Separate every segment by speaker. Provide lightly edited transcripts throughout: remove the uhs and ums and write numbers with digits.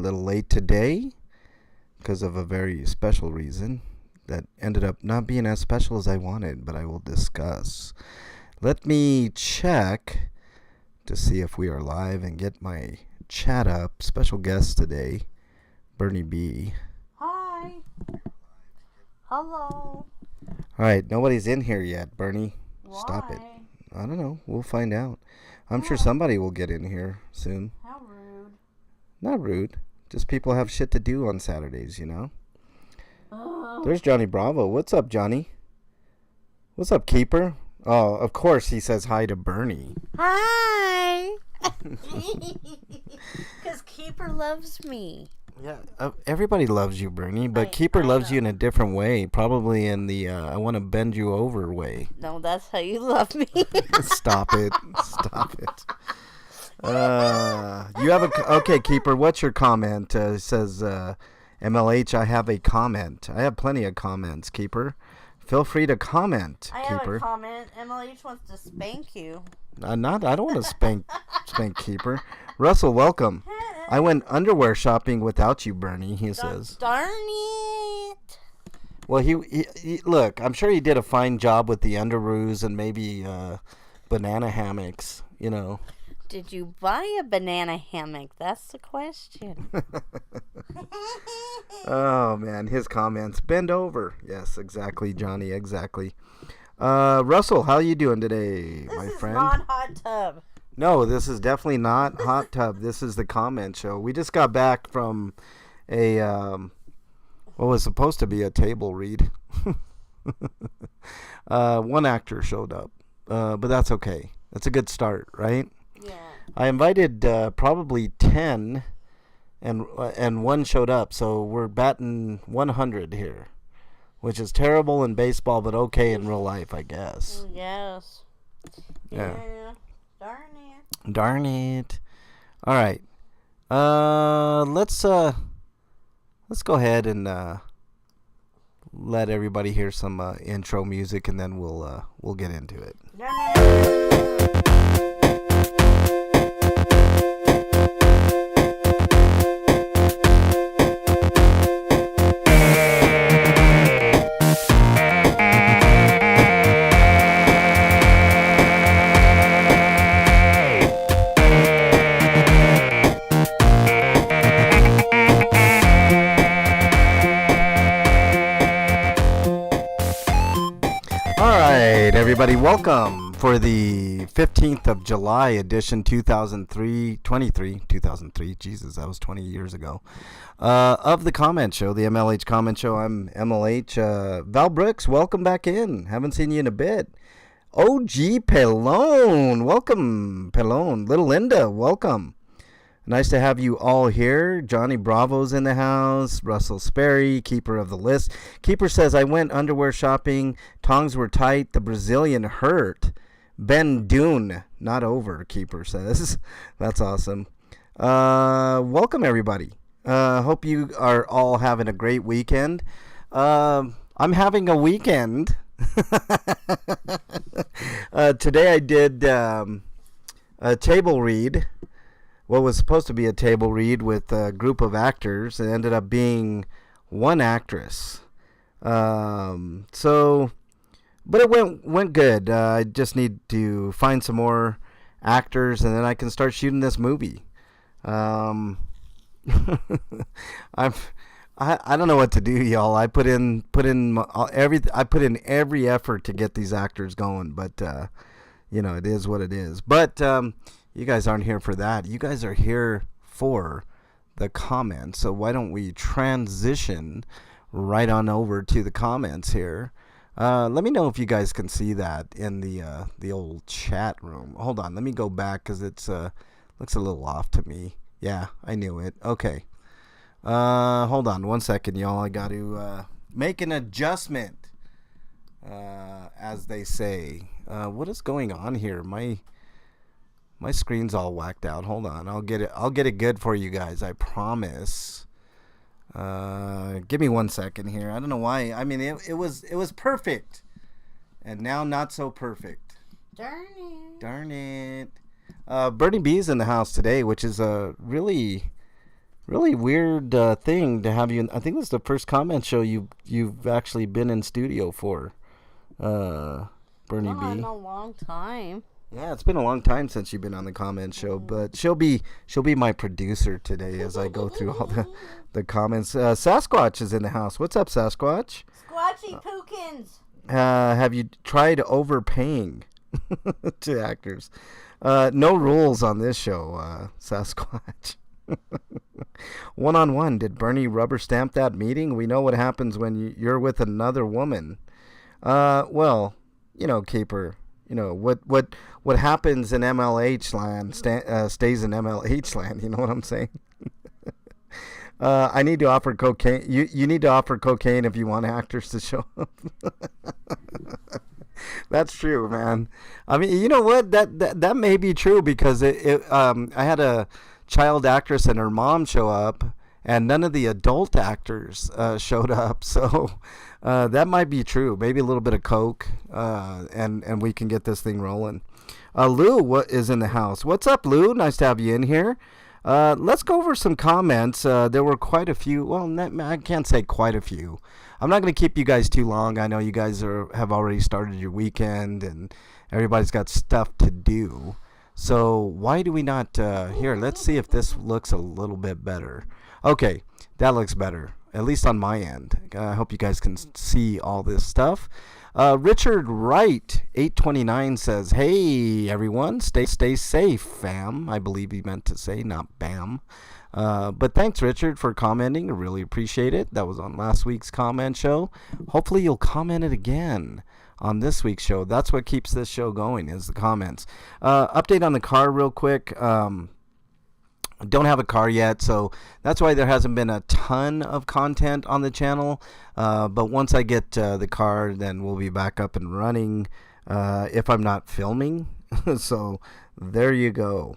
Speaker 1: little late today because of a very special reason that ended up not being as special as I wanted, but I will discuss. Let me check to see if we are live and get my chat up. Special guest today, Bernie B.
Speaker 2: Hi. Hello.
Speaker 1: All right, nobody's in here yet, Bernie.
Speaker 2: Why?
Speaker 1: Stop it. I don't know. We'll find out. I'm sure somebody will get in here soon.
Speaker 2: How rude.
Speaker 1: Not rude. Just people have shit to do on Saturdays, you know?
Speaker 2: Oh.
Speaker 1: There's Johnny Bravo. What's up, Johnny? What's up, Keeper? Oh, of course he says hi to Bernie.
Speaker 2: Hi. Because Keeper loves me.
Speaker 1: Yeah, everybody loves you, Bernie, but Keeper loves you in a different way. Probably in the I want to bend you over way.
Speaker 2: No, that's how you love me.
Speaker 1: Stop it. Stop it. You have okay, Keeper, what's your comment? It says, MLH, I have a comment. I have plenty of comments, Keeper. Feel free to comment,
Speaker 2: I
Speaker 1: Keeper.
Speaker 2: have a comment. MLH wants to spank you.
Speaker 1: I don't want to spank Keeper. Russell, welcome. I went underwear shopping without you, Bernie, he says.
Speaker 2: Darn it.
Speaker 1: Well, he look, I'm sure he did a fine job with the underoos and maybe banana hammocks, you know.
Speaker 2: Did you buy a banana hammock? That's the question.
Speaker 1: Oh, man, his comments. Bend over. Yes, exactly, Johnny, exactly. Russell, how you doing today, my friend?
Speaker 2: This is not hot tub.
Speaker 1: No, this is definitely not hot tub. This is the comment show. We just got back from a what was supposed to be a table read. One actor showed up, but that's okay. That's a good start, right?
Speaker 2: Yeah.
Speaker 1: I invited probably 10, and one showed up, so we're batting 100 here, which is terrible in baseball, but okay in real life, I guess.
Speaker 2: Yes.
Speaker 1: Yeah.
Speaker 2: Darn it.
Speaker 1: Darn it. All right. Let's go ahead and let everybody hear some intro music, and then we'll get into it. Everybody, welcome for the 15th of July edition 2003. Jesus, that was 20 years ago. Of the Comment Show, the MLH Comment Show. I'm MLH. Val Brooks, welcome back in. Haven't seen you in a bit. OG Pelone, welcome, Pelone. Little Linda, welcome. Nice to have you all here. Johnny Bravo's in the house. Russell Sperry, keeper of the list. Keeper says, I went underwear shopping. Tongs were tight. The Brazilian hurt. Ben Dune, not over, Keeper says. That's awesome. Welcome, everybody. Hope you are all having a great weekend. I'm having a weekend. Today I did a table read. What was supposed to be a table read with a group of actors. It ended up being one actress. But it went good. I just need to find some more actors, and then I can start shooting this movie. I don't know what to do, y'all. I put in every effort to get these actors going, but it is what it is. But you guys aren't here for that. You guys are here for the comments. So why don't we transition right on over to the comments here? Let me know if you guys can see that in the old chat room. Hold on, let me go back because it's looks a little off to me. Yeah, I knew it. Okay. Hold on 1 second, y'all. I got to make an adjustment, as they say. What is going on here? My screen's all whacked out. Hold on. I'll get it good for you guys. I promise. Give me 1 second here. I don't know why. I mean, it was perfect, and now not so perfect.
Speaker 2: Darn it.
Speaker 1: Bernie B's in the house today, which is really Really weird thing to have you. I think this is the first comment show you've actually been in studio for, uh, Bernie
Speaker 2: Well, in
Speaker 1: B.
Speaker 2: a long time.
Speaker 1: Yeah, it's been a long time since you've been on the comment show, but she'll be my producer today as I go through all the comments. Sasquatch is in the house. What's up, Sasquatch?
Speaker 2: Squatchy Pookins.
Speaker 1: Have you tried overpaying to actors? No rules on this show, Sasquatch. One on one, did Bernie rubber stamp that meeting? We know what happens when you're with another woman. Well, Caper. What happens in MLH land stays in MLH land. You know what I'm saying? I need to offer cocaine. You need to offer cocaine if you want actors to show up. That's true, man. I mean, you know what? That may be true because I had a child actress and her mom show up, and none of the adult actors showed up. So that might be true. Maybe a little bit of coke, and we can get this thing rolling. Lou is in the house. What's up, Lou? Nice to have you in here. Let's go over some comments. There were quite a few. Well, I can't say quite a few. I'm not going to keep you guys too long. I know you guys have already started your weekend, and everybody's got stuff to do. So why do we not, here, let's see if this looks a little bit better. Okay, that looks better, at least on my end. I hope you guys can see all this stuff. Richard Wright, 829 says, hey, everyone, stay safe, fam. I believe he meant to say, not bam. But thanks, Richard, for commenting. I really appreciate it. That was on last week's comment show. Hopefully you'll comment it again on this week's show. That's what keeps this show going, is the comments. Update on the car real quick. Don't have a car yet, so that's why there hasn't been a ton of content on the channel. But once I get the car, then we'll be back up and running if I'm not filming. So there you go.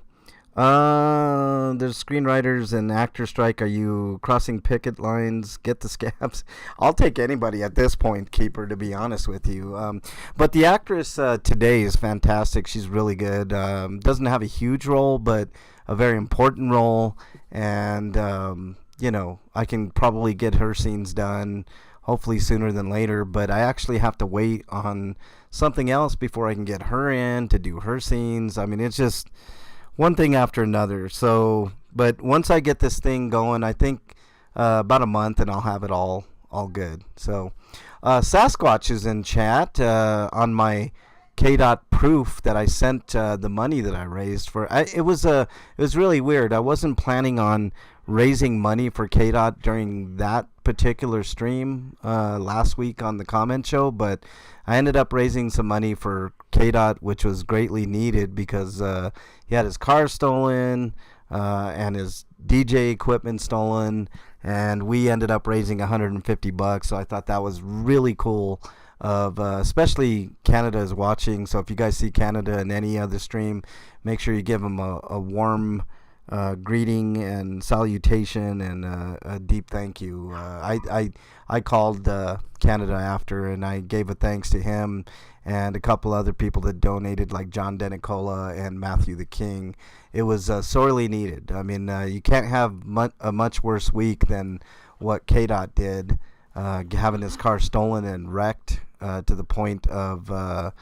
Speaker 1: There's screenwriters and actor strike. Are you crossing picket lines? Get the scabs. I'll take anybody at this point, Keeper, to be honest with you. But the actress today is fantastic. She's really good. Doesn't have a huge role, but a very important role. And, I can probably get her scenes done hopefully sooner than later. But I actually have to wait on something else before I can get her in to do her scenes. I mean, it's just one thing after another. So, but once I get this thing going, I think about a month, and I'll have it all good. So, Sasquatch is in chat on my KDOT proof that I sent the money that I raised for. It was really weird. I wasn't planning on raising money for KDOT during that particular stream last week on the comment show, but I ended up raising some money for KDOT, which was greatly needed because he had his car stolen and his DJ equipment stolen, and we ended up raising $150. So I thought that was really cool. Especially Canada is watching, so if you guys see Canada in any other stream, make sure you give them a warm greeting and salutation and a deep thank you. I called Canada after, and I gave a thanks to him and a couple other people that donated, like John Denicola and Matthew the King. It was sorely needed. I mean, you can't have a much worse week than what KDOT did, having his car stolen and wrecked to the point of, of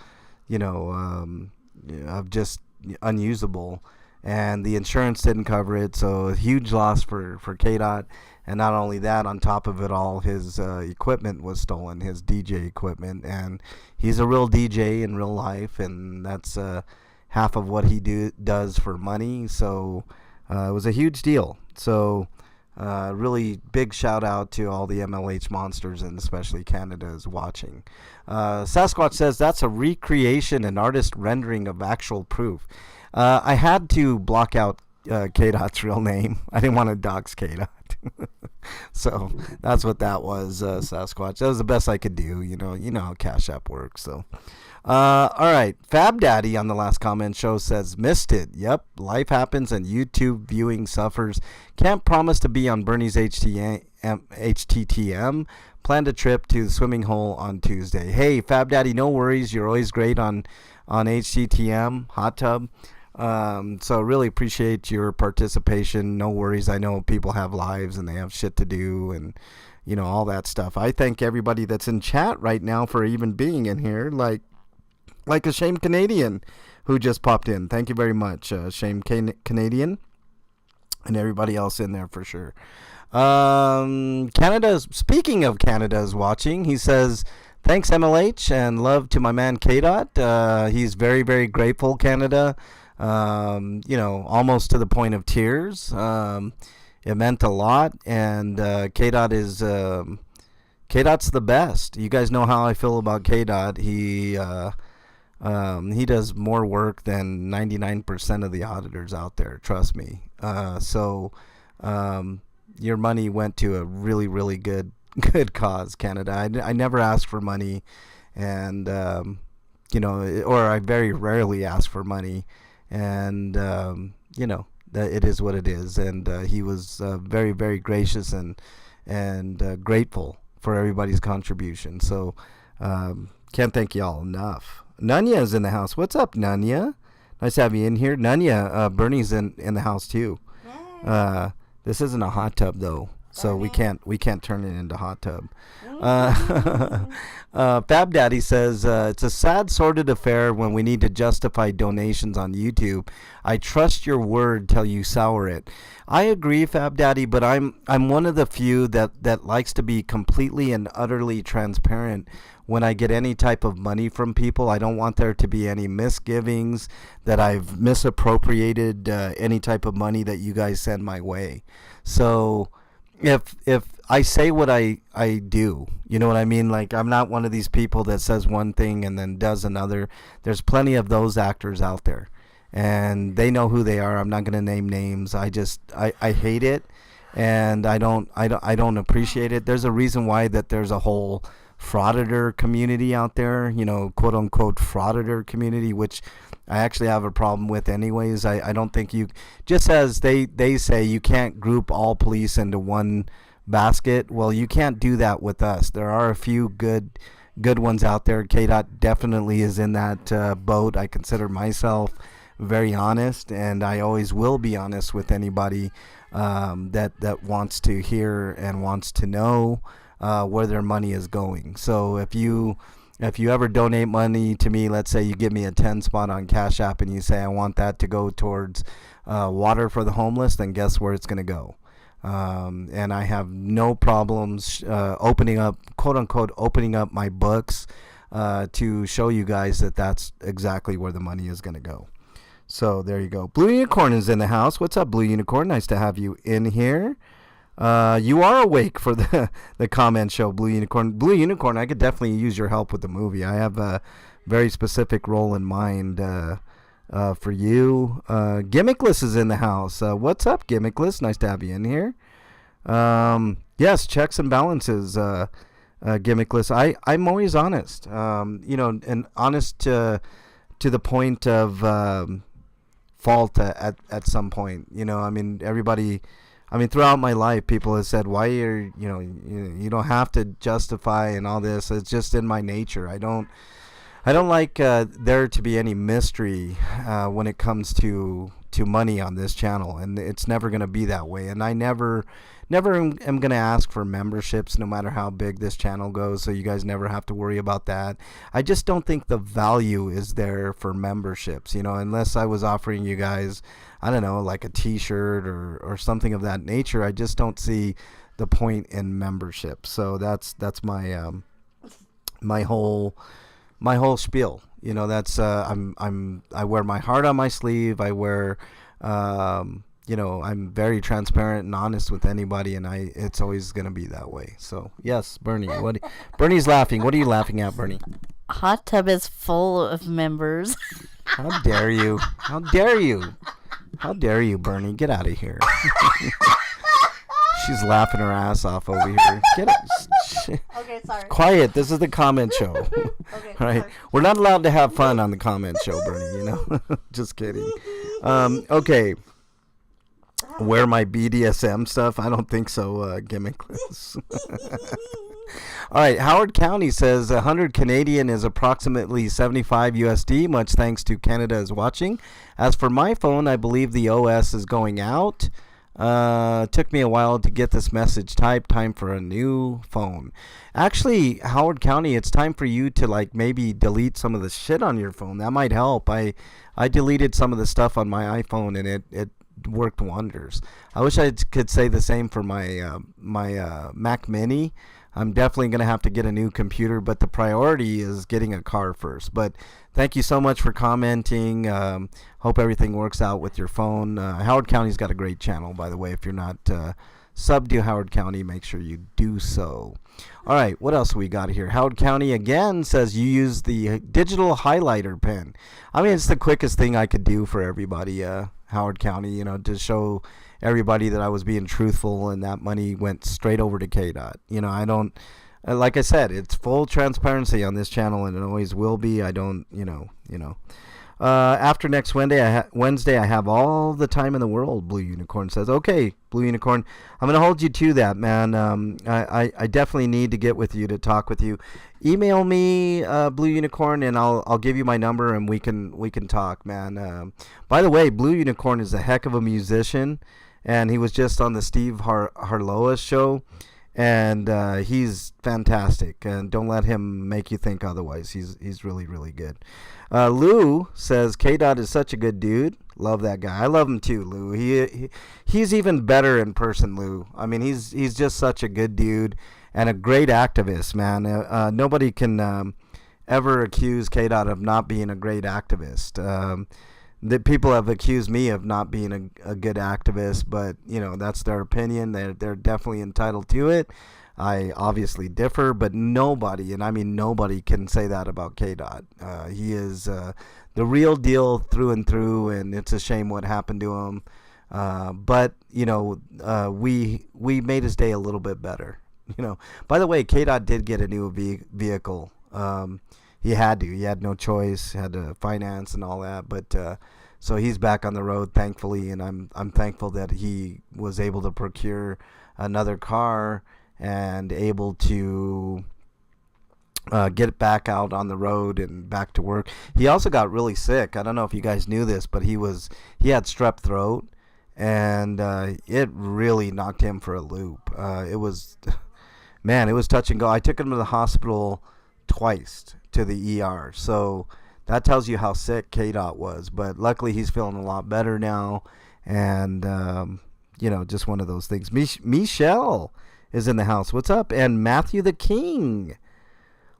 Speaker 1: just unusable. And the insurance didn't cover it, so a huge loss for KDOT. And not only that, on top of it all, his equipment was stolen, his DJ equipment. And he's a real DJ in real life, and that's half of what he does for money. So it was a huge deal. So really big shout out to all the MLH monsters, and especially Canada is watching. Sasquatch says that's a recreation and artist rendering of actual proof. I had to block out KDOT's real name. I didn't want to dox KDOT. So that's what that was, Sasquatch. That was the best I could do. You know how Cash App works. So, all right. Fab Daddy on the last comment show says, missed it. Yep, life happens and YouTube viewing suffers. Can't promise to be on Bernie's HTTM. Planned a trip to the swimming hole on Tuesday. Hey, Fab Daddy, no worries. You're always great on HTTM, hot tub. So really appreciate your participation. No worries. I know people have lives and they have shit to do and, all that stuff. I thank everybody that's in chat right now for even being in here, like a Shame Canadian who just popped in. Thank you very much, Shame Canadian, and everybody else in there for sure. Speaking of Canada's watching, he says, thanks MLH and love to my man K-Dot. He's very, very grateful, Canada. Almost to the point of tears. It meant a lot, and K-Dot is K-Dot's the best. You guys know how I feel about K-Dot. He does more work than 99% of the auditors out there. Trust me. Your money went to a really, really good cause, Canada. I never ask for money, and or I very rarely ask for money, and that it is what it is. And he was very, very gracious and grateful for everybody's contribution. So can't thank y'all enough. Nanya is in the house. What's up, Nanya? Nice to have you in here. Nanya, Bernie's in the house too. This isn't a hot tub though, so we can't turn it into hot tub. Fab Daddy says it's a sad, sordid affair when we need to justify donations on YouTube. I trust your word till you sour it. I agree, Fab Daddy, but I'm one of the few that likes to be completely and utterly transparent. When I get any type of money from people, I don't want there to be any misgivings that I've misappropriated any type of money that you guys send my way. So if I say what I do, you know what I mean? Like, I'm not one of these people that says one thing and then does another. There's plenty of those actors out there, and they know who they are. I'm not going to name names. I hate it, and I don't appreciate it. There's a reason why that there's a whole frauditor community out there, quote unquote frauditor community, which I actually have a problem with anyways. I don't think you, just as they say you can't group all police into one basket. Well, you can't do that with us. There are a few good ones out there. K-Dot definitely is in that boat. I consider myself very honest, and I always will be honest with anybody that wants to hear and wants to know where their money is going. So if you ever donate money to me, let's say you give me a 10 spot on Cash App and you say I want that to go towards water for the homeless, then guess where it's going to go. And I have no problems opening up, quote unquote, opening up my books to show you guys that that's exactly where the money is going to go. So there you go. Blue Unicorn is in the house. What's up, Blue Unicorn? Nice to have you in here. You are awake for the comment show, Blue Unicorn. Blue Unicorn, I could definitely use your help with the movie. I have a very specific role in mind for you. Gimmickless is in the house. What's up, Gimmickless? Nice to have you in here. Yes, checks and balances, Gimmickless. I'm always honest, and honest to the point of fault at some point. Everybody... throughout my life, people have said, why you don't have to justify and all this. It's just in my nature. I don't like there to be any mystery when it comes to money on this channel, and it's never going to be that way. And I never am going to ask for memberships, no matter how big this channel goes, so you guys never have to worry about that. I just don't think the value is there for memberships, unless I was offering you guys, I don't know, like a t-shirt or something of that nature. I just don't see the point in membership. So that's my my whole spiel. That's I wear my heart on my sleeve. I wear I'm very transparent and honest with anybody, and it's always going to be that way. So, yes, Bernie. Bernie's laughing. What are you laughing at, Bernie?
Speaker 2: Hot tub is full of members.
Speaker 1: How dare you? How dare you? How dare you, Bernie? Get out of here. She's laughing her ass off over here. Get it.
Speaker 2: Okay, sorry.
Speaker 1: Quiet. This is the comment show.
Speaker 2: Okay,
Speaker 1: right?
Speaker 2: sorry.
Speaker 1: We're not allowed to have fun on the comment show, Bernie, Just kidding. Okay. Wear my BDSM stuff? I don't think so, Gimmickless. All right, Howard County says 100 Canadian is approximately 75 USD. Much thanks to Canada is watching. As for my phone, I believe the OS is going out. Took me a while to get this message typed. Time for a new phone. Actually, Howard County, it's time for you to like maybe delete some of the shit on your phone. That might help. I deleted some of the stuff on my iPhone and it worked wonders. I wish I could say the same for my Mac Mini. I'm definitely going to have to get a new computer, but the priority is getting a car first. But thank you so much for commenting. Hope everything works out with your phone. Howard County's got a great channel, by the way. If you're not sub to Howard County, make sure you do so. All right, what else we got here? Howard County again says you use the digital highlighter pen. I mean, it's the quickest thing I could do for everybody, Howard County, to show everybody that I was being truthful, and that money went straight over to KDOT. I don't, like I said, it's full transparency on this channel, and it always will be. I don't, after next Wednesday, I have all the time in the world, Blue Unicorn says. Okay, Blue Unicorn, I'm going to hold you to that, man. I definitely need to get with you to talk with you. Email me, Blue Unicorn, and I'll give you my number, and we can talk, man. By the way, Blue Unicorn is a heck of a musician, and he was just on the Steve Harloa show, and he's fantastic. And don't let him make you think otherwise. He's really, really good. Lou says KDOT is such a good dude. Love that guy. I love him too, Lou. He's even better in person, Lou. I mean, he's just such a good dude and a great activist, man. Nobody can ever accuse KDOT of not being a great activist. The people have accused me of not being a good activist, but that's their opinion. They're definitely entitled to it. I obviously differ, but nobody, and I mean nobody, can say that about KDOT. He is the real deal through and through, and it's a shame what happened to him. But we made his day a little bit better. By the way, KDOT did get a new vehicle. He had to. He had no choice. Had to finance and all that. But so he's back on the road, thankfully, and I'm thankful that he was able to procure another car and able to get back out on the road and back to work. He also got really sick. I don't know if you guys knew this, but he had strep throat, and it really knocked him for a loop. It was touch and go. I took him to the hospital twice, to the ER. So that tells you how sick KDOT was. But luckily he's feeling a lot better now, and just one of those things. Michelle is in the house. What's up? And Matthew the King.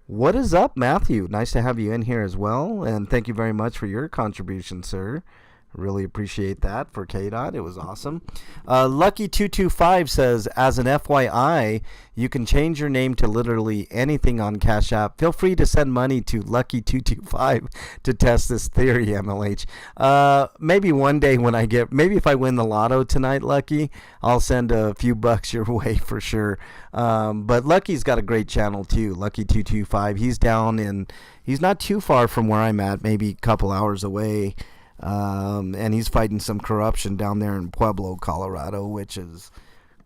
Speaker 1: What is up, Matthew? Nice to have you in here as well, and thank you very much for your contribution, sir. Really appreciate that for KDOT. It was awesome. Lucky225 says, as an FYI, you can change your name to literally anything on Cash App. Feel free to send money to Lucky225 to test this theory, MLH. Maybe one day maybe if I win the lotto tonight, Lucky, I'll send a few bucks your way for sure. But Lucky's got a great channel too, Lucky225. He's not too far from where I'm at, maybe a couple hours away. And he's fighting some corruption down there in Pueblo, Colorado, which is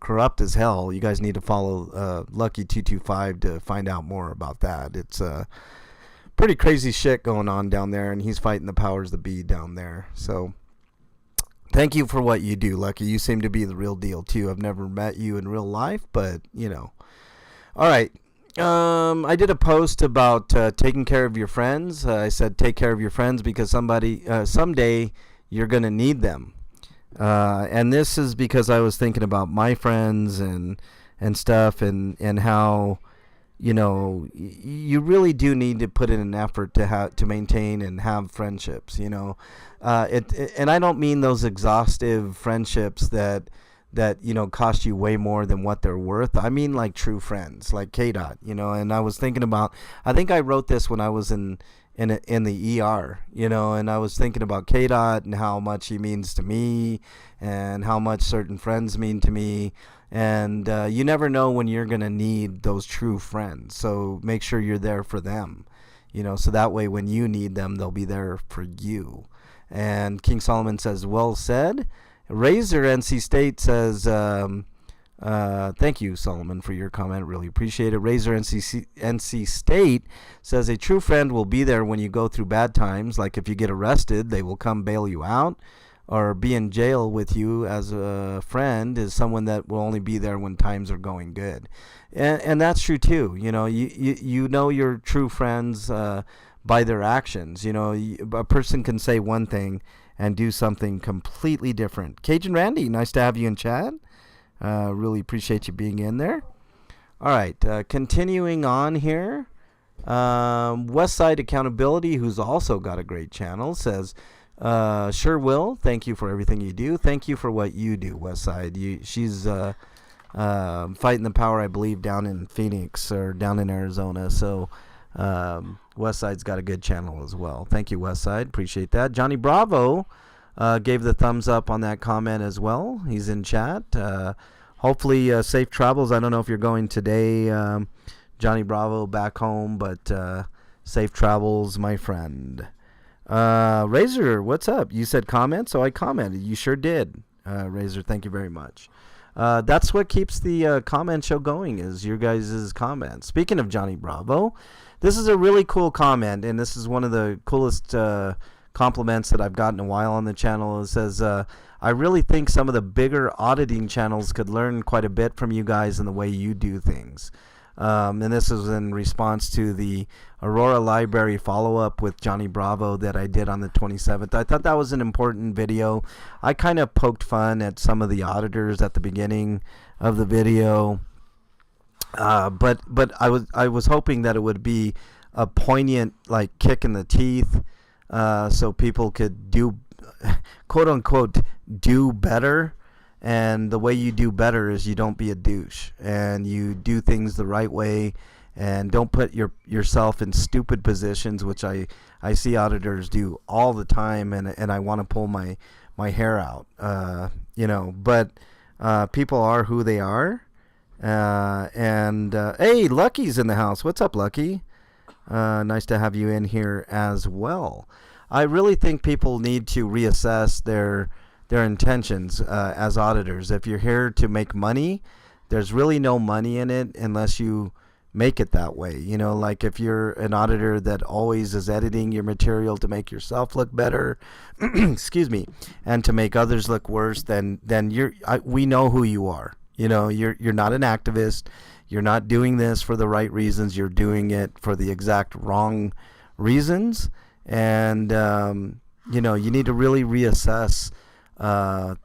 Speaker 1: corrupt as hell. You guys need to follow Lucky225 to find out more about that. It's pretty crazy shit going on down there, and he's fighting the powers that be down there. So thank you for what you do, Lucky. You seem to be the real deal too. I've never met you in real life, but all right. I did a post about taking care of your friends. I said take care of your friends because someday you're going to need them. And this is because I was thinking about my friends and stuff and how, you really do need to put in an effort to maintain and have friendships, and I don't mean those exhaustive friendships that cost you way more than what they're worth. I mean like true friends, like KDOT, and I was thinking about, I think I wrote this when I was in the ER, and I was thinking about KDOT and how much he means to me and how much certain friends mean to me. And you never know when you're going to need those true friends. So make sure you're there for them, so that way when you need them, they'll be there for you. And King Solomon says, well said. Razor NC State says, Thank you, Solomon, for your comment. Really appreciate it. Razor NC State says a true friend will be there when you go through bad times. Like if you get arrested, they will come bail you out. Or be in jail with you as a friend is someone that will only be there when times are going good. And that's true too. You know your true friends by their actions. A person can say one thing and do something completely different. Cajun Randy, nice to have you in chat. Really appreciate you being in there. All right, continuing on here. Westside Accountability, who's also got a great channel, says, sure will. Thank you for everything you do. Thank you for what you do, Westside. She's fighting the power, I believe, down in Phoenix or down in Arizona. So Westside's got a good channel as well. Thank you, Westside. Appreciate that. Johnny Bravo gave the thumbs up on that comment as well. He's in chat. Hopefully safe travels. I don't know if you're going today, Johnny Bravo, back home, but safe travels, my friend. Razor, what's up? You said comment, so I commented. You sure did, Razor. Thank you very much. That's what keeps the comment show going, is your guys' comments. Speaking of Johnny Bravo, this is a really cool comment, and this is one of the coolest compliments that I've gotten in a while on the channel. It says, I really think some of the bigger auditing channels could learn quite a bit from you guys in the way you do things. And this is in response to the Aurora Library follow-up with Johnny Bravo that I did on the 27th. I thought that was an important video. I kind of poked fun at some of the auditors at the beginning of the video, but I was hoping that it would be a poignant like kick in the teeth, so people could do, quote unquote, do better. And the way you do better is you don't be a douche, and you do things the right way, and don't put yourself in stupid positions, which I see auditors do all the time, and I want to pull my hair out, but people are who they are. Hey, Lucky's in the house. What's up, Lucky? Nice to have you in here as well. I really think people need to reassess their intentions as auditors. If you're here to make money, there's really no money in it unless you make it that way. Like if you're an auditor that always is editing your material to make yourself look better, excuse me, and to make others look worse, then we know who you are. You're not an activist. You're not doing this for the right reasons. You're doing it for the exact wrong reasons. And you need to really reassess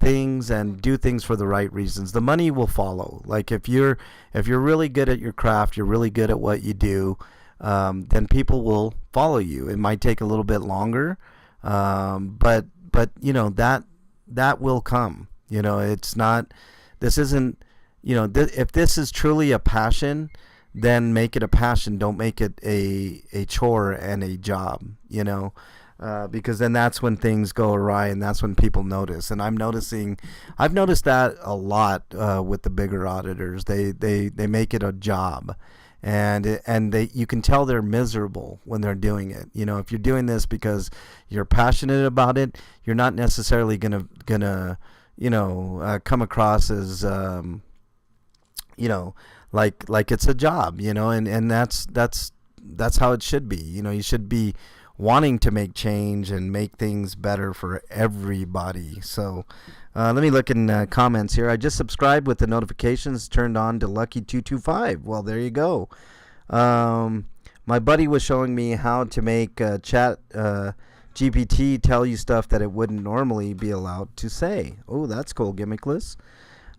Speaker 1: things and do things for the right reasons. The money will follow. Like if you're really good at your craft, you're really good at what you do, then people will follow you. It might take a little bit longer, but that will come. It's not. This isn't. If this is truly a passion, then make it a passion. Don't make it a chore and a job. Because then that's when things go awry, and that's when people notice. And I've noticed that a lot with the bigger auditors. They make it a job, and you can tell they're miserable when they're doing it. If you're doing this because you're passionate about it, you're not necessarily gonna come across as like it's a job, and that's how it should be. You should be wanting to make change and make things better for everybody. So let me look in comments here. I just subscribed with the notifications turned on to Lucky225. Well, there you go. My buddy was showing me how to make chat GPT tell you stuff that it wouldn't normally be allowed to say. Oh, that's cool, gimmickless.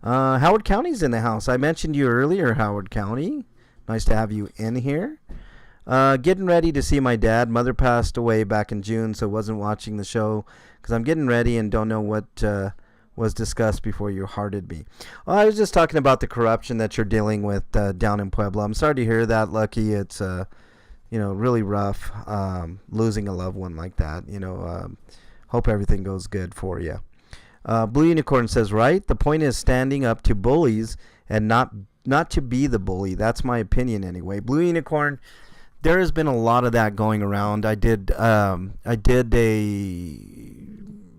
Speaker 1: Howard County's in the house. I mentioned you earlier, Howard County. Nice to have you in here. Getting ready to see my dad. Mother passed away back in June, so wasn't watching the show because I'm getting ready and don't know what was discussed before you hearted me. Well, I was just talking about the corruption that you're dealing with down in Puebla. I'm sorry to hear that, Lucky. It's really rough losing a loved one like that. Hope everything goes good for you. Blue Unicorn says, right? The point is standing up to bullies and not to be the bully. That's my opinion anyway. Blue Unicorn, there has been a lot of that going around. I did a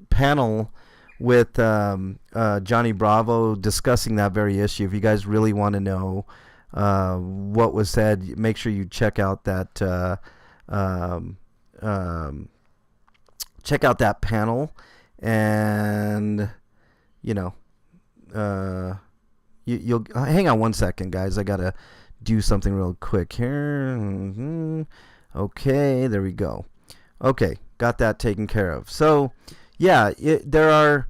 Speaker 1: panel with Johnny Bravo discussing that very issue. If you guys really want to know what was said, make sure you check out that panel, and you'll hang on one second, guys. I gotta do something real quick here. Okay, there we go. Okay, got that taken care of. So, yeah, there are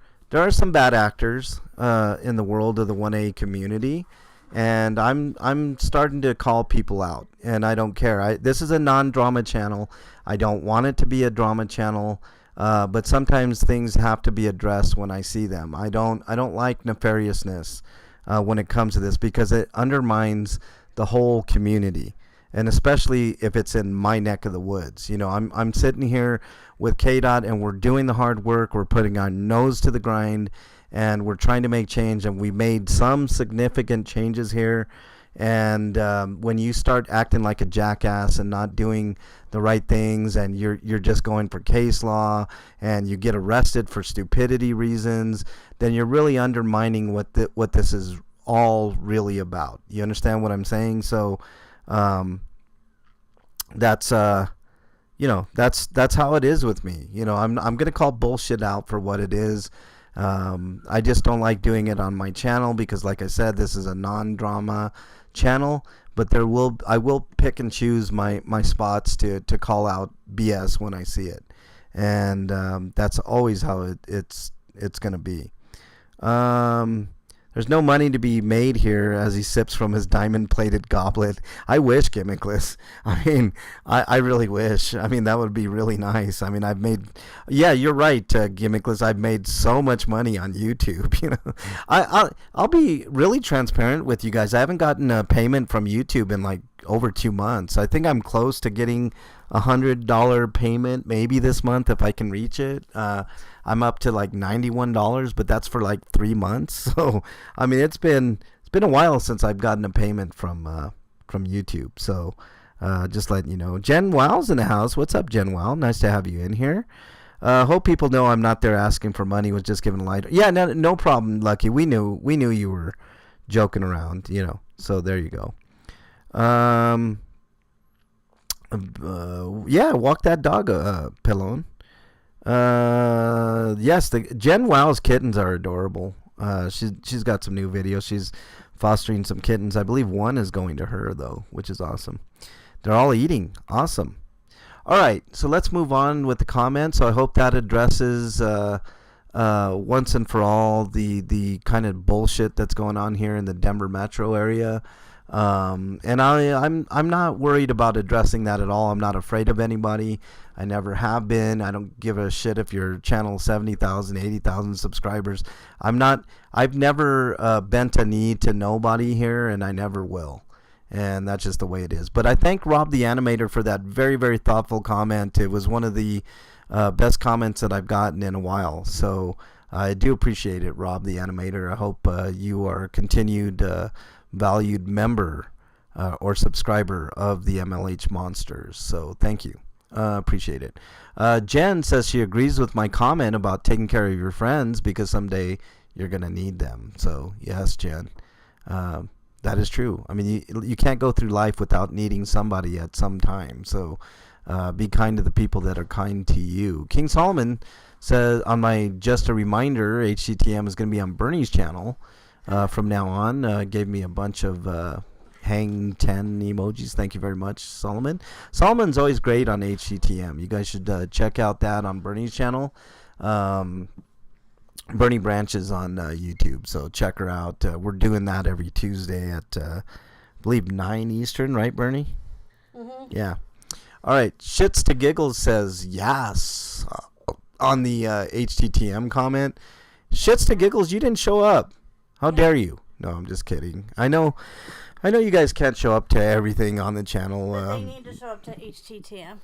Speaker 1: some bad actors in the world of the 1A community, and I'm starting to call people out, and I don't care. This is a non-drama channel. I don't want it to be a drama channel, but sometimes things have to be addressed when I see them. I don't like nefariousness when it comes to this, because it undermines the whole community. And especially if it's in my neck of the woods. I'm sitting here with KDOT, and we're doing the hard work. We're putting our nose to the grind, and we're trying to make change. And we made some significant changes here. And when you start acting like a jackass and not doing the right things, and you're just going for case law, and you get arrested for stupidity reasons, then you're really undermining what this is all really about. You understand what I'm saying? So. That's how it is with me. I'm gonna call bullshit out for what it is. I just don't like doing it on my channel, because, like I said, this is a non-drama channel. But I will pick and choose my spots to call out BS when I see it, and that's always how it's gonna be. There's no money to be made here, as he sips from his diamond-plated goblet. I wish, Gimmickless. I really wish. That would be really nice. Yeah, you're right, Gimmickless. I've made so much money on YouTube. I'll be really transparent with you guys. I haven't gotten a payment from YouTube in like over 2 months. I think I'm close to getting $100 payment maybe this month if I can reach it. I'm up to like $91, but that's for like 3 months. So it's been a while since I've gotten a payment from YouTube. So just letting you know. Jen Wow's in the house. What's up, Jen Wow? Nice to have you in here. Hope people know I'm not there asking for money. Was just giving a light. Yeah, no problem, Lucky. We knew you were joking around. So there you go. Yeah, walk that dog, Pillone. Yes, the Jen Wow's kittens are adorable. She's got some new videos. She's fostering some kittens. I believe one is going to her though, which is awesome. They're all eating. Awesome. All right, so let's move on with the comments. So I hope that addresses once and for all the kind of bullshit that's going on here in the Denver metro area. And I'm not worried about addressing that at all. I'm not afraid of anybody. I never have been. I don't give a shit if your channel 70,000, 80,000 subscribers. I've never bent a knee to nobody here, and I never will. And that's just the way it is. But I thank Rob the Animator for that very, very thoughtful comment. It was one of the best comments that I've gotten in a while. So I do appreciate it, Rob the Animator. I hope you are a continued valued member or subscriber of the MLH Monsters. So thank you. Appreciate it. Jen says she agrees with my comment about taking care of your friends because someday you're going to need them. So yes, Jen, that is true. You can't go through life without needing somebody at some time. So be kind to the people that are kind to you. King Solomon says on my just a reminder, HCTM is going to be on Bernie's channel from now on. Gave me a bunch of hang 10 emojis. Thank you very much, Solomon. Solomon's always great on HCTM. You guys should check out that on Bernie's channel. Bernie Branches on YouTube, so check her out. We're doing that every Tuesday at I believe 9 Eastern, right, Bernie? Mm-hmm. Yeah. All right. Shits to Giggles says yes on the HTTM comment. Shits to Giggles, you didn't show up. How dare you? No, I'm just kidding. I know you guys can't show up to everything on the channel.
Speaker 2: They need to show up to HTTM.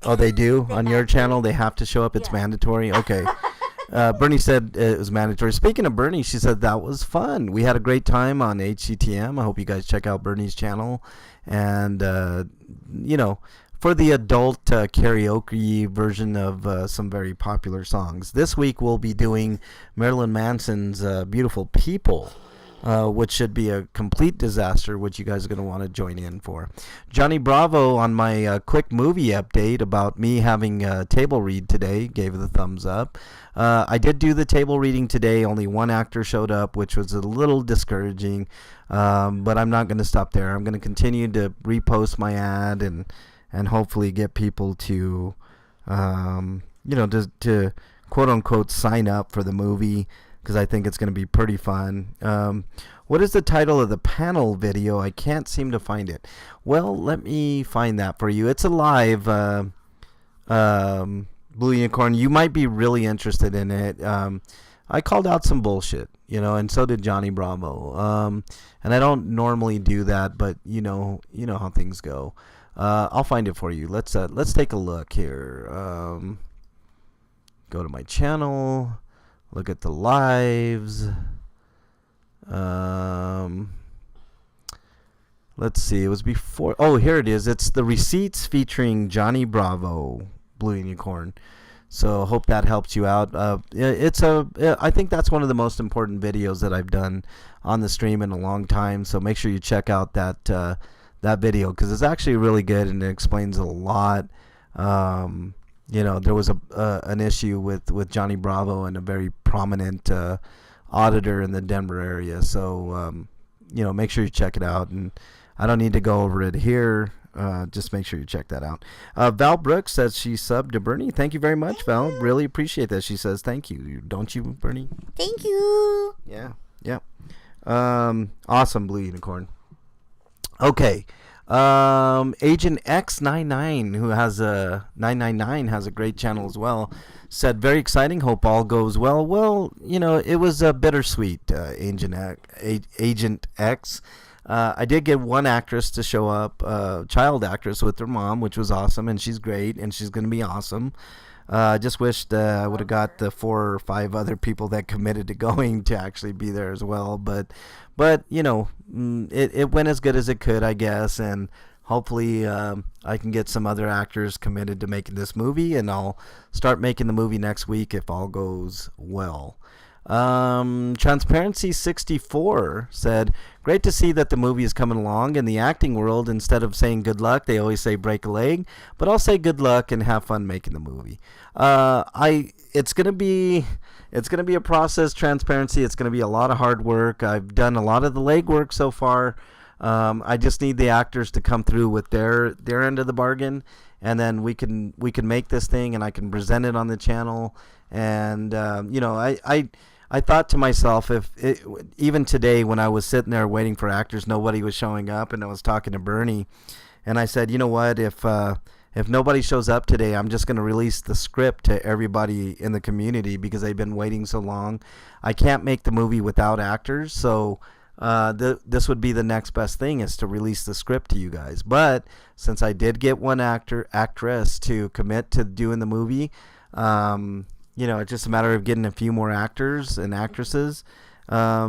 Speaker 1: Oh, they do? On your channel, they have to show up? It's mandatory? Okay. Bernie said it was mandatory. Speaking of Bernie, she said that was fun. We had a great time on HCTM. I hope you guys check out Bernie's channel. And, for the adult karaoke version of some very popular songs. This week we'll be doing Marilyn Manson's Beautiful People, which should be a complete disaster, which you guys are going to want to join in for. Johnny Bravo on my quick movie update about me having a table read today gave the thumbs up. I did do the table reading today. Only one actor showed up, which was a little discouraging, but I'm not going to stop there. I'm going to continue to repost my ad and hopefully get people to, to quote-unquote sign up for the movie, because I think it's going to be pretty fun. What is the title of the panel video? I can't seem to find it. Well, let me find that for you. It's a live Blue Unicorn. You might be really interested in it. I called out some bullshit, and so did Johnny Bravo. And I don't normally do that, but you know how things go. I'll find it for you. Let's take a look here. Go to my channel. Look at the lives. Let's see. It was before. Oh, here it is. It's the receipts featuring Johnny Bravo, Blue Unicorn. So hope that helps you out. I think that's one of the most important videos that I've done on the stream in a long time. So make sure you check out that video, because it's actually really good and it explains a lot. There was an issue with Johnny Bravo and a very prominent auditor in the Denver area. So, make sure you check it out. And I don't need to go over it here. Just make sure you check that out. Val Brooks says she subbed to Bernie. Thank you very much, Val. Really appreciate that. She says thank you. Don't you, Bernie?
Speaker 2: Thank you.
Speaker 1: Yeah. Awesome, Blue Unicorn. Okay. Agent X99, who has a 999, has a great channel as well, said very exciting. Hope all goes well. Well, it was bittersweet. Agent X. I did get one actress to show up, child actress with her mom, which was awesome, and she's great, and she's going to be awesome. I just wished I would have got the 4 or 5 other people that committed to going to actually be there as well. But it went as good as it could, I guess, and hopefully I can get some other actors committed to making this movie, and I'll start making the movie next week if all goes well. Transparency 64 said, great to see that the movie is coming along. In the acting world, instead of saying good luck, they always say break a leg, but I'll say good luck and have fun making the movie. It's gonna be a process, Transparency. It's gonna be a lot of hard work. I've done a lot of the legwork so far. I just need the actors to come through with their end of the bargain, and then we can make this thing, and I can present it on the channel. And I thought to myself, even today when I was sitting there waiting for actors, nobody was showing up, and I was talking to Bernie, and I said, you know what, if nobody shows up today, I'm just going to release the script to everybody in the community, because they've been waiting so long. I can't make the movie without actors, so this would be the next best thing, is to release the script to you guys. But since I did get one actress to commit to doing the movie, it's just a matter of getting a few more actors and actresses. I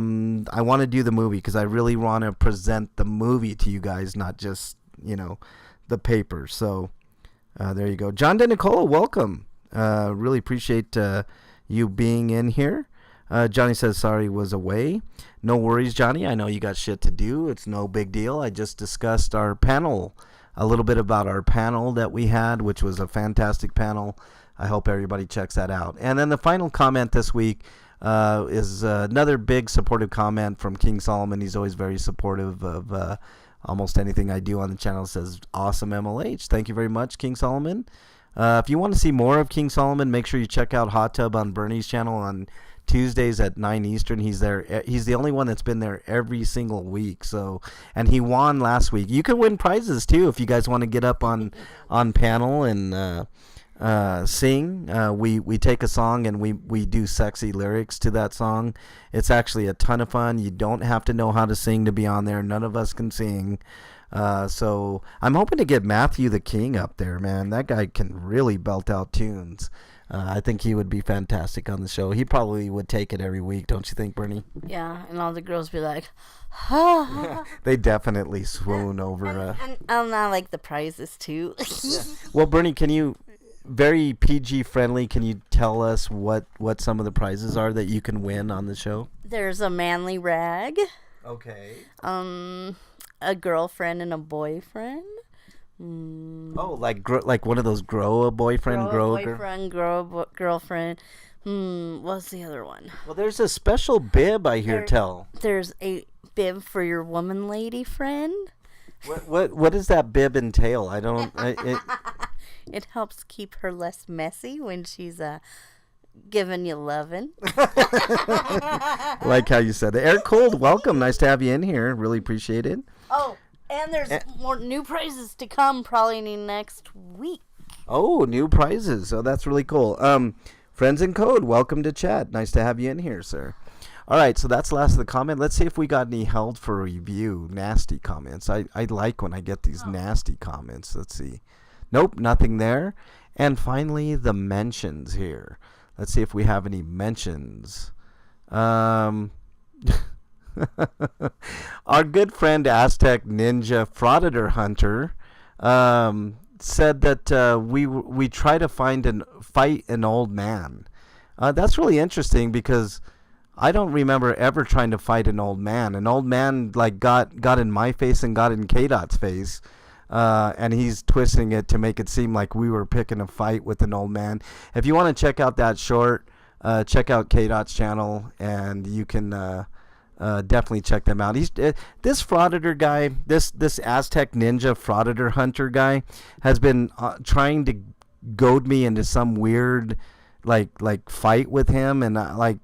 Speaker 1: want to do the movie because I really want to present the movie to you guys, not just, the paper. So there you go. John DeNicola, welcome. Really appreciate you being in here. Johnny says sorry was away. No worries, Johnny. I know you got shit to do. It's no big deal. I just discussed our panel, a little bit about our panel that we had, which was a fantastic panel. I hope everybody checks that out. And then the final comment this week is another big supportive comment from King Solomon. He's always very supportive of almost anything I do on the channel. Says, awesome MLH. Thank you very much, King Solomon. If you want to see more of King Solomon, make sure you check out Hot Tub on Bernie's channel on Tuesdays at 9 Eastern. He's there. He's the only one that's been there every single week. So, and he won last week. You can win prizes too if you guys want to get up on panel and sing. We take a song and we do sexy lyrics to that song. It's actually a ton of fun. You don't have to know how to sing to be on there. None of us can sing. So I'm hoping to get Matthew the King up there, man. That guy can really belt out tunes. I think he would be fantastic on the show. He probably would take it every week, don't you think, Bernie?
Speaker 2: Yeah, and all the girls be like, ah.
Speaker 1: They definitely swoon over.
Speaker 2: And I like the prizes too.
Speaker 1: Well, Bernie, can you, very PG friendly, can you tell us what some of the prizes are that you can win on the show?
Speaker 2: There's a manly rag.
Speaker 1: Okay.
Speaker 2: A girlfriend and a boyfriend.
Speaker 1: Oh, like one of those grow a boyfriend, grow a girl.
Speaker 2: Boyfriend, girlfriend. What's the other one?
Speaker 1: Well, there's a special bib I hear tell.
Speaker 2: There's a bib for your woman lady friend.
Speaker 1: What does that bib entail? I don't.
Speaker 2: It helps keep her less messy when she's giving you lovin'.
Speaker 1: Like how you said it. Air Cold, welcome. Nice to have you in here. Really appreciate it.
Speaker 2: Oh, and there's more new prizes to come probably next week.
Speaker 1: Oh, new prizes. Oh, that's really cool. Friends in Code, welcome to chat. Nice to have you in here, sir. All right, so that's the last of the comment. Let's see if we got any held for review. Nasty comments. I like when I get these nasty comments. Let's see. Nope, nothing there. And finally, the mentions here. Let's see if we have any mentions. Our good friend Aztec Ninja Frauditor Hunter said that we try to fight an old man. That's really interesting because I don't remember ever trying to fight an old man. An old man like got in my face and got in K-Dot's face. And he's twisting it to make it seem like we were picking a fight with an old man. If you want to check out that short, check out K-Dot's channel, and you can definitely check them out. He's this frauditor guy, this Aztec Ninja Frauditor Hunter guy, has been trying to goad me into some weird like fight with him, and like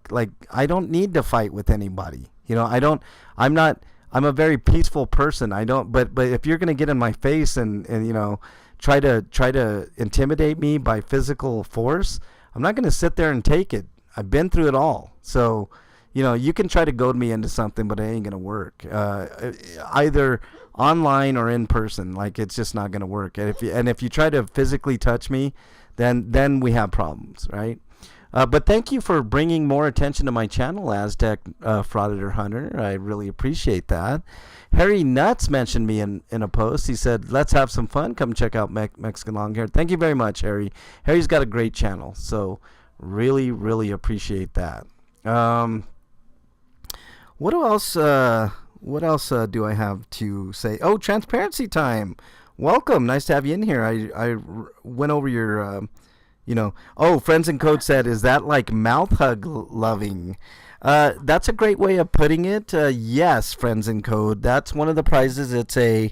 Speaker 1: I don't need to fight with anybody. You know, I'm a very peaceful person. But if you're gonna get in my face and you know try to intimidate me by physical force, I'm not gonna sit there and take it. I've been through it all. So, you know, you can try to goad me into something, but it ain't gonna work. Either online or in person, like it's just not gonna work. And if you try to physically touch me, then we have problems, right? But thank you for bringing more attention to my channel, Aztec Frauditor Hunter. I really appreciate that. Harry Nuts mentioned me in a post. He said, let's have some fun. Come check out Mexican Long Hair. Thank you very much, Harry. Harry's got a great channel, so really, really appreciate that. What else do I have to say? Oh, transparency time. Welcome. Nice to have you in here. I went over your... Friends in Code said, is that like mouth hug loving? That's a great way of putting it. Yes, Friends in Code. That's one of the prizes. It's a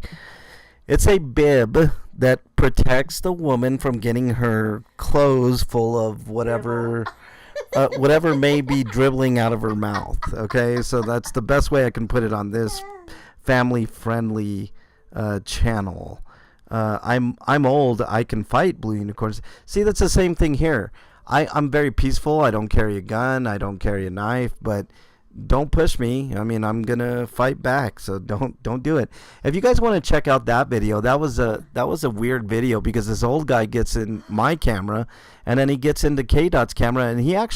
Speaker 1: bib that protects the woman from getting her clothes full of whatever may be dribbling out of her mouth. Okay, so that's the best way I can put it on this family-friendly channel. I'm old. I can fight, Blue Unicorns. See, that's the same thing here. I'm very peaceful. I don't carry a gun. I don't carry a knife. But don't push me. I mean, I'm gonna fight back. So don't do it. If you guys want to check out that video, that was a weird video because this old guy gets in my camera, and then he gets into K-Dot's camera, and I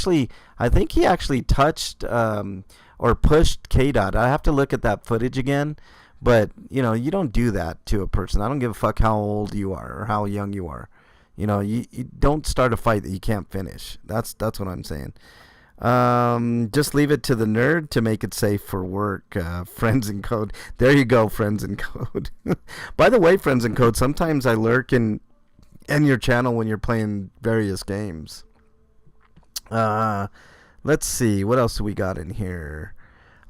Speaker 1: think he actually touched or pushed K-Dot. I have to look at that footage again. But, you know, you don't do that to a person. I don't give a fuck how old you are or how young you are. You know, you don't start a fight that you can't finish. That's what I'm saying. Just leave it to the nerd to make it safe for work. Friends in Code. There you go, Friends in Code. By the way, Friends in Code, sometimes I lurk in your channel when you're playing various games. Let's see. What else do we got in here?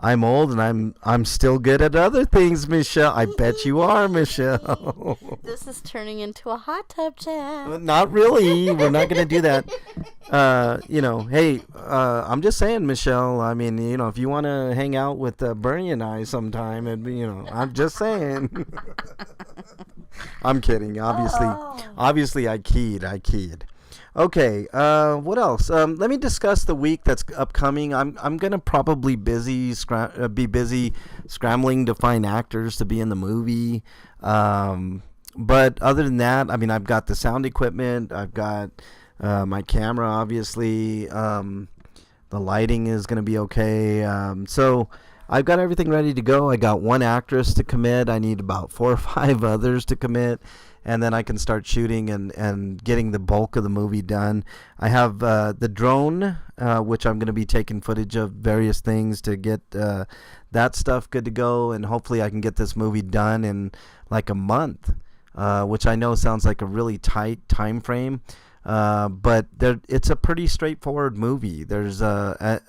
Speaker 1: I'm old and I'm still good at other things, Michelle. I bet you are, Michelle.
Speaker 2: This is turning into a hot tub chat.
Speaker 1: Not really. We're not going to do that. Hey, I'm just saying, Michelle. I mean, you know, if you want to hang out with Bernie and I sometime, I'm just saying. I'm kidding. Obviously, I keyed. Okay, what else? Let me discuss the week that's upcoming. I'm gonna probably be busy scrambling to find actors to be in the movie. But other than that, I mean, I've got the sound equipment. I've got My camera, obviously. The lighting is going to be okay. So I've got everything ready to go. I got one actress to commit. I need about 4 or 5 others to commit. And then I can start shooting and getting the bulk of the movie done. I have the drone, which I'm going to be taking footage of various things to get that stuff good to go. And hopefully I can get this movie done in like a month, which I know sounds like a really tight time frame. But it's a pretty straightforward movie. There's not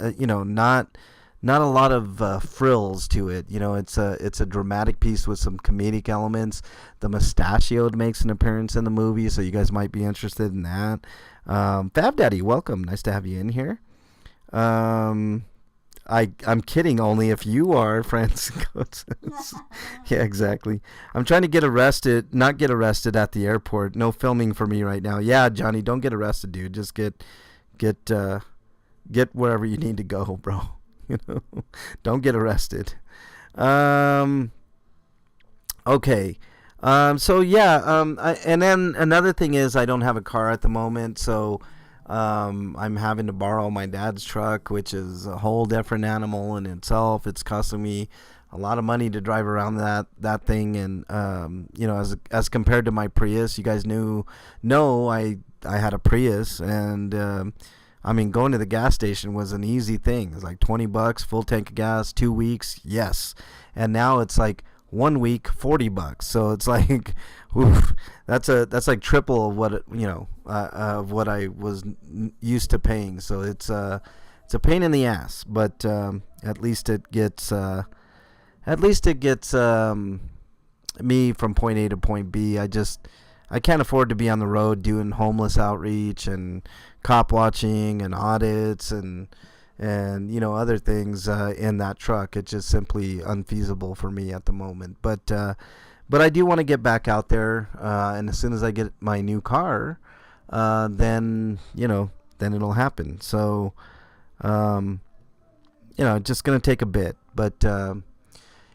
Speaker 1: a lot of frills to it. It's a dramatic piece with some comedic elements. The Mustachioed makes an appearance in the movie, so you guys might be interested in that. Fab Daddy, welcome. Nice to have you in here. I'm kidding only if you are, Francisco. Yeah, exactly. I'm trying to not get arrested at the airport. No filming for me right now. Yeah, Johnny, don't get arrested, dude. Just get wherever you need to go, bro. Don't get arrested. Okay. So yeah. And then another thing is I don't have a car at the moment, so I'm having to borrow my dad's truck, which is a whole different animal in itself. It's costing me a lot of money to drive around that thing, and as compared to my Prius, you guys know I had a Prius, and going to the gas station was an easy thing. It's like $20, full tank of gas, 2 weeks, yes. And now it's like 1 week, $40. So it's like, oof, that's like triple of what of what I was used to paying. So it's a pain in the ass, but at least it gets me from point A to point B. I can't afford to be on the road doing homeless outreach and cop watching and audits and other things in that truck. It's just simply unfeasible for me at the moment. But I do want to get back out there, and as soon as I get my new car, then it'll happen. So it's just gonna take a bit, but.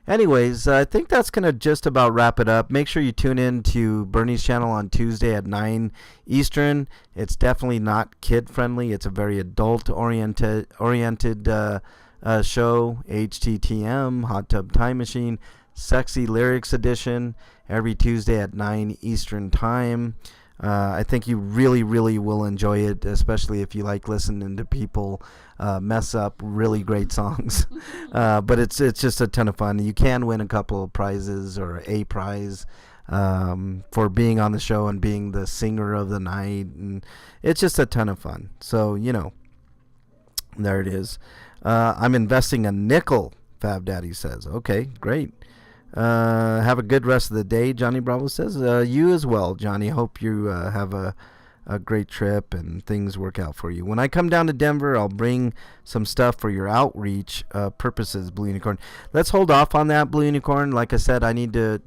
Speaker 1: Anyways, I think that's going to just about wrap it up. Make sure you tune in to Bernie's channel on Tuesday at 9 Eastern. It's definitely not kid-friendly. It's a very adult-oriented show. HTTM, Hot Tub Time Machine, Sexy Lyrics Edition, every Tuesday at 9 Eastern Time. I think you really, really will enjoy it, especially if you like listening to people mess up really great songs. But it's just a ton of fun. You can win a couple of prizes or a prize for being on the show and being the singer of the night, and it's just a ton of fun. So there it is. I'm investing a nickel, Fab Daddy says. Okay, great. Have a good rest of the day, Johnny Bravo says. You as well, Johnny. Hope you have a great trip and things work out for you. When I come down to Denver, I'll bring some stuff for your outreach purposes, Blue Unicorn. Let's hold off on that, Blue Unicorn. Like I said, I need to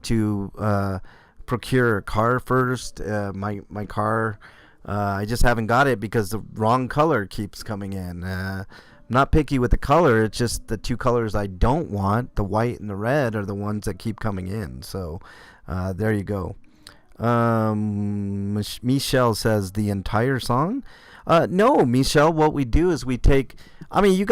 Speaker 1: procure a car first. My car, I just haven't got it because the wrong color keeps coming in. Not picky with the color, it's just the two colors I don't want, the white and the red, are the ones that keep coming in. So there you go. Michelle says the entire song. No, Michelle, what we do is we take, you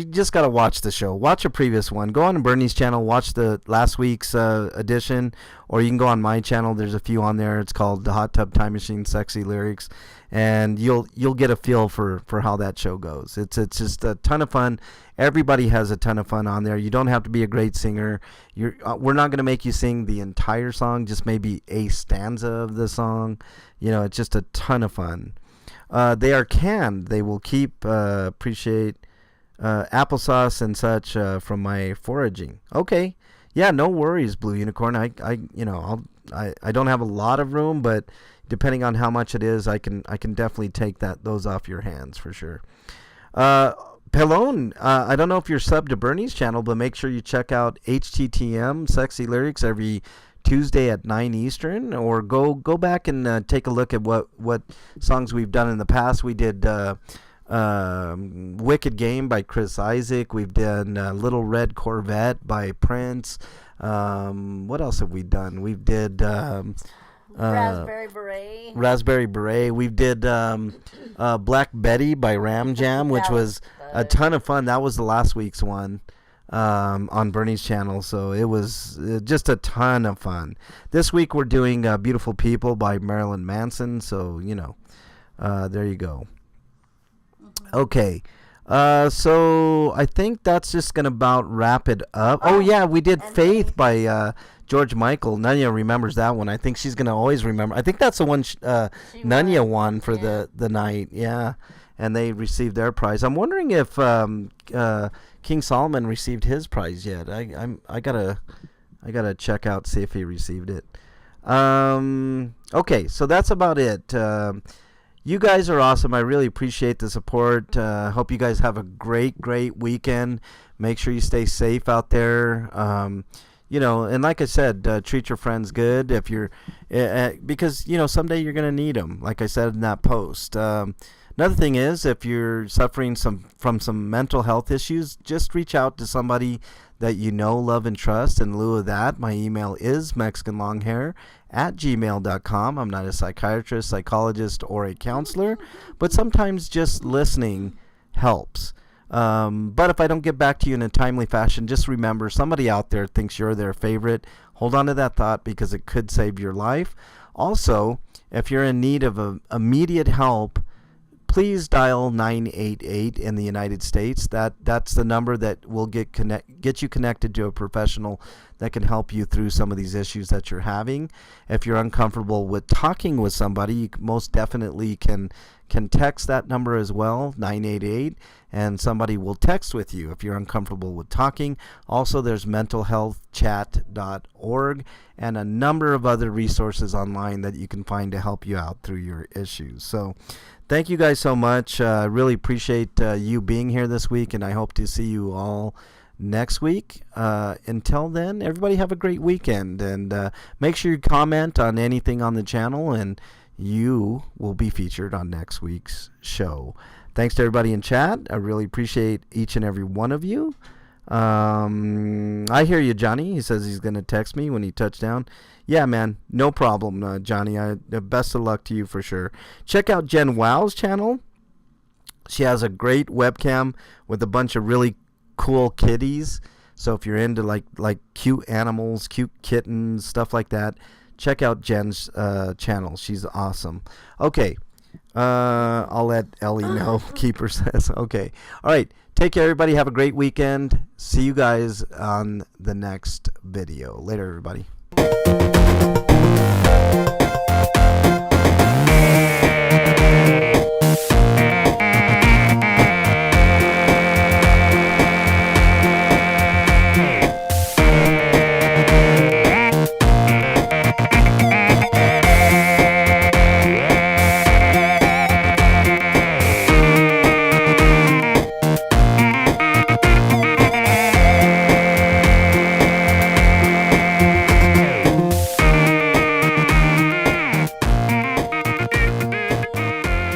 Speaker 1: just gotta watch the show. Watch a previous one. Go on Bernie's channel, watch the last week's edition, or you can go on my channel. There's a few on there. It's called The Hot Tub Time Machine, Sexy Lyrics, and you'll get a feel for how that show goes. It's just a ton of fun. Everybody has a ton of fun on there. You don't have to be a great singer. We're not going to make you sing the entire song, just maybe a stanza of the song. It's just a ton of fun. They are canned. They will keep appreciate applesauce and such from my foraging. Okay, yeah, no worries, Blue Unicorn. I don't have a lot of room, but depending on how much it is, I can definitely take those off your hands for sure. Pelone, I don't know if you're subbed to Bernie's channel, but make sure you check out HTTM Sexy Lyrics every Tuesday at 9 Eastern, or go back and take a look at what songs we've done in the past. We did Wicked Game by Chris Isaac. We've done Little Red Corvette by Prince. What else have we done? We've did
Speaker 2: Raspberry Beret.
Speaker 1: Raspberry Beret. We did Black Betty by Ram Jam, which was a ton of fun. That was the last week's one on Bernie's channel, so it was just a ton of fun. This week we're doing Beautiful People by Marilyn Manson, so, you know, there you go. Okay. So I think that's just going to about wrap it up. Oh, yeah, we did Faith by George Michael. Nunya remembers that one. I think she's going to always remember. I think that's the one Nunya won for the night. Yeah, and they received their prize. I'm wondering if King Solomon received his prize yet. I gotta check out, see if he received it. Okay, so that's about it. You guys are awesome. I really appreciate the support. Hope you guys have a great weekend. Make sure you stay safe out there. You know, and like I said, treat your friends good if you're, because, you know, someday you're going to need them, like I said in that post. Another thing is, if you're suffering from some mental health issues, just reach out to somebody that you know, love, and trust. In lieu of that, my email is mexicanlonghair@gmail.com. I'm not a psychiatrist, psychologist, or a counselor, but sometimes just listening helps. But if I don't get back to you in a timely fashion, just remember, somebody out there thinks you're their favorite. Hold on to that thought, because it could save your life. Also, if you're in need of immediate help, please dial 988 in the United States. That's the number that will get you connected to a professional that can help you through some of these issues that you're having. If you're uncomfortable with talking with somebody, you most definitely can text that number as well, 988, and somebody will text with you if you're uncomfortable with talking. Also, there's mentalhealthchat.org and a number of other resources online that you can find to help you out through your issues. So thank you guys so much. I really appreciate you being here this week, and I hope to see you all next week. Until then, everybody have a great weekend, and make sure you comment on anything on the channel, and you will be featured on next week's show. Thanks to everybody in chat. I really appreciate each and every one of you. I hear you, Johnny. He says he's going to text me when he touches down. Yeah, man, no problem, Johnny. Best of luck to you for sure. Check out Jen Wow's channel. She has a great webcam with a bunch of really cool kitties. So if you're into like cute animals, cute kittens, stuff like that, check out Jen's channel. She's awesome. Okay. I'll let Ellie know. Keeper says. Okay. All right. Take care, everybody. Have a great weekend. See you guys on the next video. Later, everybody.